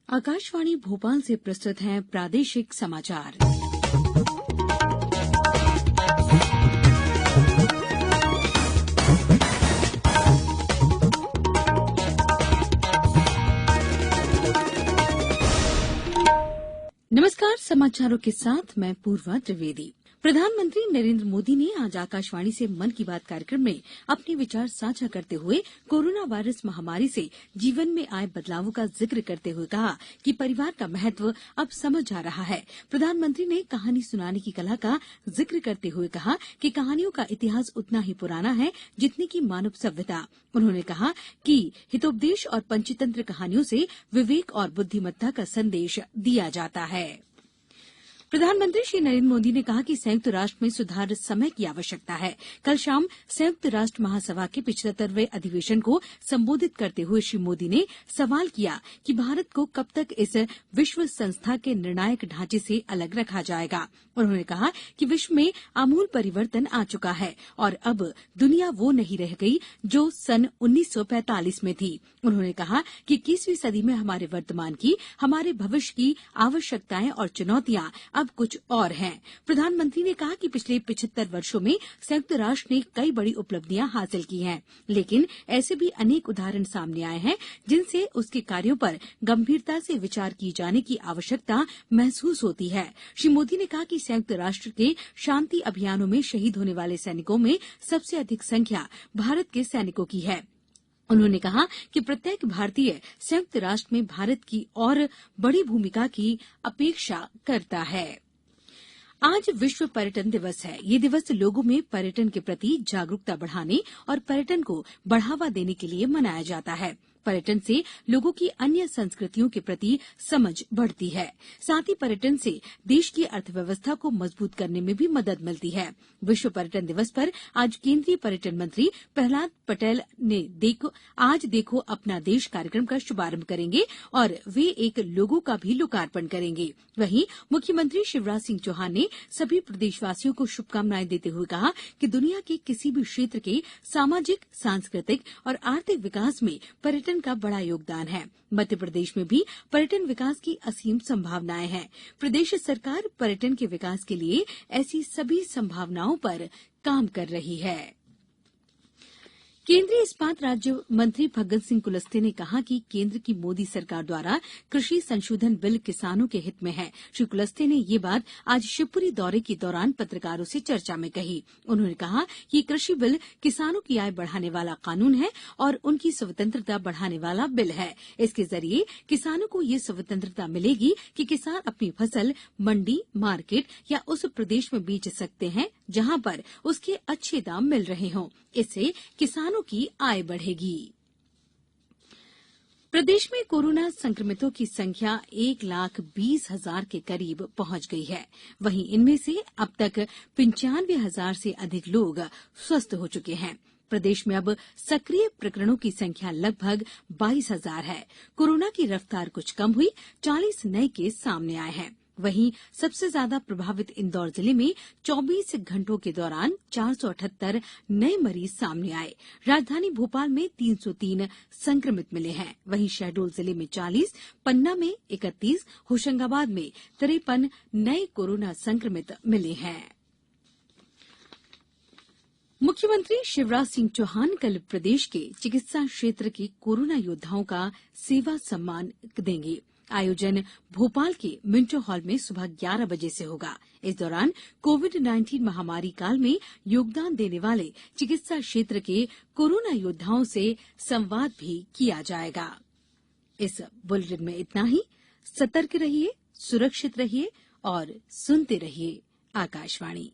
आकाशवाणी भोपाल से प्रस्तुत हैं प्रादेशिक समाचार। नमस्कार, समाचारों के साथ मैं पूर्वा त्रिवेदी। प्रधानमंत्री नरेंद्र मोदी ने आज आकाशवाणी से मन की बात कार्यक्रम में अपने विचार साझा करते हुए कोरोना वायरस महामारी से जीवन में आए बदलावों का जिक्र करते हुए कहा कि परिवार का महत्व अब समझ आ रहा है। प्रधानमंत्री ने कहानी सुनाने की कला का जिक्र करते हुए कहा कि कहानियों का इतिहास उतना ही पुराना है जितनी की मानव सभ्यता। उन्होंने कहा कि हितोपदेश और पंचतंत्र कहानियों से विवेक और बुद्धिमत्ता का संदेश दिया जाता है। प्रधानमंत्री श्री नरेंद्र मोदी ने कहा कि संयुक्त राष्ट्र में सुधार समय की आवश्यकता है। कल शाम संयुक्त राष्ट्र महासभा के 75वें अधिवेशन को संबोधित करते हुए श्री मोदी ने सवाल किया कि भारत को कब तक इस विश्व संस्था के निर्णायक ढांचे से अलग रखा जाएगा। उन्होंने कहा कि विश्व में आमूल परिवर्तन आ चुका है और अब दुनिया वो नहीं रह गई जो सन 1945 में थी। उन्होंने कहा कि 21वीं सदी में हमारे वर्तमान की, हमारे भविष्य की आवश्यकताएं और चुनौतियां अब कुछ और हैं। प्रधानमंत्री ने कहा कि पिछले 75 वर्षों में संयुक्त राष्ट्र ने कई बड़ी उपलब्धियां हासिल की हैं, लेकिन ऐसे भी अनेक उदाहरण सामने आए हैं जिनसे उसके कार्यों पर गंभीरता से विचार किए जाने की आवश्यकता महसूस होती है। श्री मोदी ने कहा कि संयुक्त राष्ट्र के शांति अभियानों में शहीद होने वाले सैनिकों में सबसे अधिक संख्या भारत के सैनिकों की है। उन्होंने कहा कि प्रत्येक भारतीय संयुक्त राष्ट्र में भारत की और बड़ी भूमिका की अपेक्षा करता है। आज विश्व पर्यटन दिवस है। ये दिवस लोगों में पर्यटन के प्रति जागरूकता बढ़ाने और पर्यटन को बढ़ावा देने के लिए मनाया जाता है। पर्यटन से लोगों की अन्य संस्कृतियों के प्रति समझ बढ़ती है। साथ ही पर्यटन से देश की अर्थव्यवस्था को मजबूत करने में भी मदद मिलती है। विश्व पर्यटन दिवस पर आज केंद्रीय पर्यटन मंत्री प्रहलाद पटेल ने आज देखो अपना देश कार्यक्रम का शुभारंभ करेंगे और वे एक लोगो का भी लोकार्पण करेंगे। वहीं मुख्यमंत्री शिवराज सिंह चौहान ने सभी प्रदेशवासियों को शुभकामनाएं देते हुए कहा कि दुनिया के किसी भी क्षेत्र के सामाजिक, सांस्कृतिक और आर्थिक विकास में पर्यटन का बड़ा योगदान है। मध्य प्रदेश में भी पर्यटन विकास की असीम संभावनाएं हैं। प्रदेश सरकार पर्यटन के विकास के लिए ऐसी सभी संभावनाओं पर काम कर रही है। केंद्रीय इस्पात राज्य मंत्री फग्गन सिंह कुलस्ते ने कहा कि केंद्र की मोदी सरकार द्वारा कृषि संशोधन बिल किसानों के हित में है। श्री कुलस्ते ने ये बात आज शिवपुरी दौरे के दौरान पत्रकारों से चर्चा में कही। उन्होंने कहा कि कृषि बिल किसानों की आय बढ़ाने वाला कानून है और उनकी स्वतंत्रता बढ़ाने वाला बिल है। इसके जरिए किसानों को ये स्वतंत्रता मिलेगी कि किसान अपनी फसल मंडी, मार्केट या उस प्रदेश में बेच सकते हैं जहां पर उसके अच्छे दाम मिल रहे हों। इससे किसानों की आय बढ़ेगी। प्रदेश में कोरोना संक्रमितों की संख्या 1,20,000 के करीब पहुंच गई है। वहीं इनमें से अब तक 95,000 से अधिक लोग स्वस्थ हो चुके हैं। प्रदेश में अब सक्रिय प्रकरणों की संख्या लगभग 22,000 है। कोरोना की रफ्तार कुछ कम हुई, 40 नए केस सामने आए हैं। वहीं सबसे ज्यादा प्रभावित इंदौर जिले में 24 घंटों के दौरान 478 नए मरीज सामने आए। राजधानी भोपाल में 303 संक्रमित मिले हैं। वहीं शहडोल जिले में 40, पन्ना में 31, होशंगाबाद में 53 नए कोरोना संक्रमित मिले हैं। मुख्यमंत्री शिवराज सिंह चौहान कल प्रदेश के चिकित्सा क्षेत्र के कोरोना योद्धाओं का सेवा सम्मान देंगे। आयोजन भोपाल के मिंटो हॉल में सुबह 11 बजे से होगा। इस दौरान कोविड-19 महामारी काल में योगदान देने वाले चिकित्सा क्षेत्र के कोरोना योद्धाओं से संवाद भी किया जाएगा। इस बुलेटिन में इतना ही। सतर्क रहिए, सुरक्षित रहिए और सुनते रहिए आकाशवाणी।